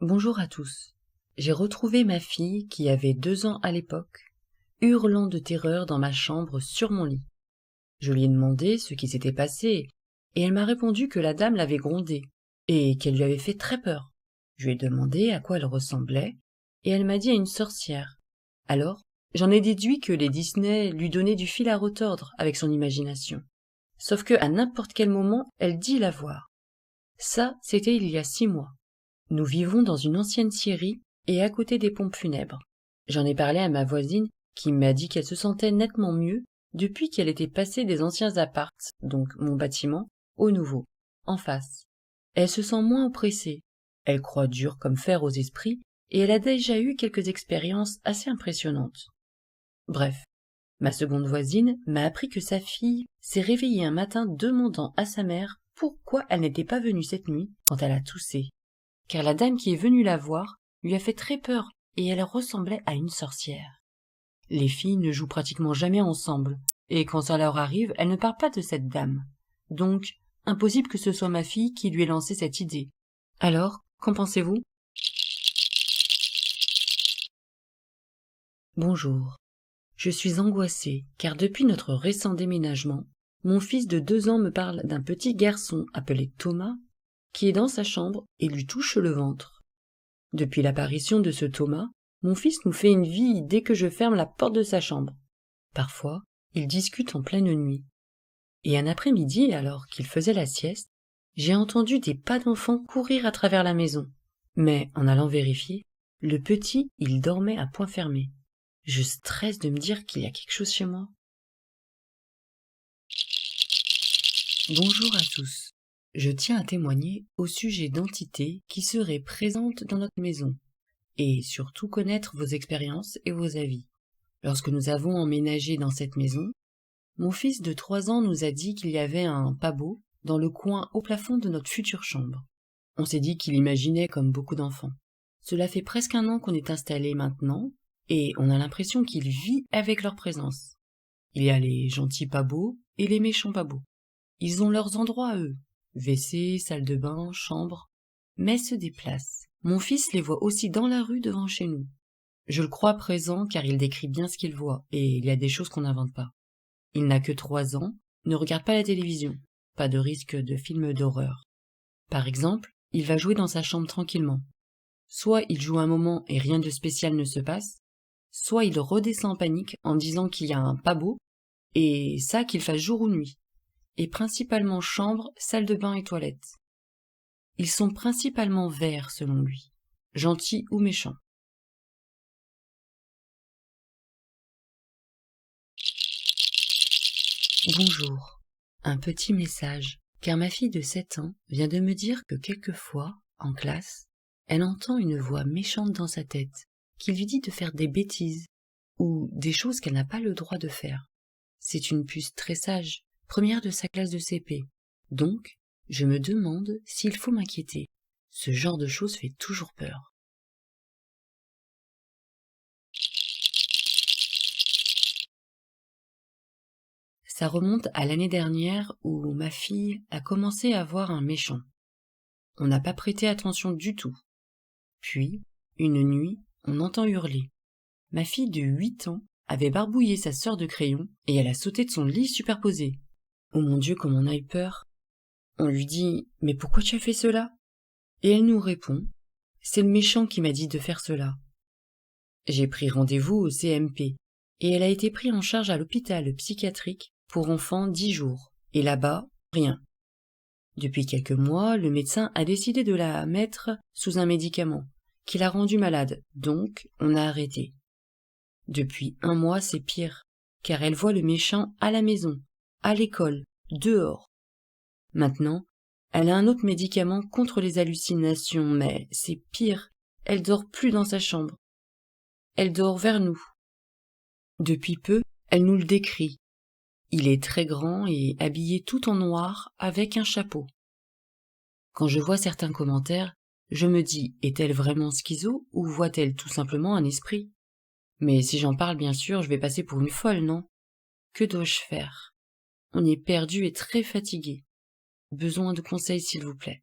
Bonjour à tous. J'ai retrouvé ma fille qui avait 2 ans à l'époque, hurlant de terreur dans ma chambre sur mon lit. Je lui ai demandé ce qui s'était passé, et elle m'a répondu que la dame l'avait grondée, et qu'elle lui avait fait très peur. Je lui ai demandé à quoi elle ressemblait, et elle m'a dit à une sorcière. Alors, j'en ai déduit que les Disney lui donnaient du fil à retordre avec son imagination. Sauf que, à n'importe quel moment, elle dit la voir. Ça, c'était il y a 6 mois. Nous vivons dans une ancienne scierie et à côté des pompes funèbres. J'en ai parlé à ma voisine qui m'a dit qu'elle se sentait nettement mieux depuis qu'elle était passée des anciens apparts, donc mon bâtiment, au nouveau, en face. Elle se sent moins oppressée. Elle croit dur comme fer aux esprits et elle a déjà eu quelques expériences assez impressionnantes. Bref, ma seconde voisine m'a appris que sa fille s'est réveillée un matin demandant à sa mère pourquoi elle n'était pas venue cette nuit quand elle a toussé. Car la dame qui est venue la voir lui a fait très peur et elle ressemblait à une sorcière. Les filles ne jouent pratiquement jamais ensemble, et quand ça leur arrive, elles ne parlent pas de cette dame. Donc, impossible que ce soit ma fille qui lui ait lancé cette idée. Alors, qu'en pensez-vous? Bonjour. Je suis angoissée, car depuis notre récent déménagement, mon fils de 2 ans me parle d'un petit garçon appelé Thomas, qui est dans sa chambre et lui touche le ventre. Depuis l'apparition de ce Thomas, mon fils nous fait une vie dès que je ferme la porte de sa chambre. Parfois, il discute en pleine nuit. Et un après-midi, alors qu'il faisait la sieste, j'ai entendu des pas d'enfants courir à travers la maison. Mais, en allant vérifier, le petit, il dormait à poing fermé. Je stresse de me dire qu'il y a quelque chose chez moi. Bonjour à tous. Je tiens à témoigner au sujet d'entités qui seraient présentes dans notre maison, et surtout connaître vos expériences et vos avis. Lorsque nous avons emménagé dans cette maison, mon fils de 3 ans nous a dit qu'il y avait un pabot dans le coin au plafond de notre future chambre. On s'est dit qu'il imaginait comme beaucoup d'enfants. Cela fait presque 1 an qu'on est installé maintenant, et on a l'impression qu'il vit avec leur présence. Il y a les gentils pabots et les méchants pabots. Ils ont leurs endroits à eux, WC, salle de bain, chambre, mais se déplacent. Mon fils les voit aussi dans la rue devant chez nous. Je le crois présent car il décrit bien ce qu'il voit, et il y a des choses qu'on n'invente pas. Il n'a que 3 ans, ne regarde pas la télévision, pas de risque de film d'horreur. Par exemple, il va jouer dans sa chambre tranquillement. Soit il joue un moment et rien de spécial ne se passe, soit il redescend en panique en disant qu'il y a un pabot, et ça qu'il fasse jour ou nuit, et principalement chambre, salle de bain et toilette. Ils sont principalement verts selon lui, gentils ou méchants. Bonjour. Un petit message, car ma fille de 7 ans vient de me dire que quelquefois, en classe, elle entend une voix méchante dans sa tête, qui lui dit de faire des bêtises, ou des choses qu'elle n'a pas le droit de faire. C'est une puce très sage, première de sa classe de CP. Donc, je me demande s'il faut m'inquiéter. Ce genre de choses fait toujours peur. Ça remonte à l'année dernière où ma fille a commencé à voir un méchant. On n'a pas prêté attention du tout. Puis, une nuit, on entend hurler. Ma fille de 8 ans avait barbouillé sa sœur de crayon et elle a sauté de son lit superposé. Oh mon Dieu, comme on a eu peur. On lui dit « Mais pourquoi tu as fait cela ?» Et elle nous répond « C'est le méchant qui m'a dit de faire cela. » J'ai pris rendez-vous au CMP et elle a été prise en charge à l'hôpital psychiatrique pour enfants 10 jours. Et là-bas, rien. Depuis quelques mois, le médecin a décidé de la mettre sous un médicament qui l'a rendue malade, donc on a arrêté. Depuis 1 mois, c'est pire, car elle voit le méchant à la maison, à l'école, dehors. Maintenant, elle a un autre médicament contre les hallucinations, mais c'est pire, elle dort plus dans sa chambre. Elle dort vers nous. Depuis peu, elle nous le décrit. Il est très grand et habillé tout en noir avec un chapeau. Quand je vois certains commentaires, je me dis, est-elle vraiment schizo ou voit-elle tout simplement un esprit? Mais si j'en parle, bien sûr, je vais passer pour une folle, non? Que dois-je faire? On est perdu et très fatigué. Besoin de conseils, s'il vous plaît.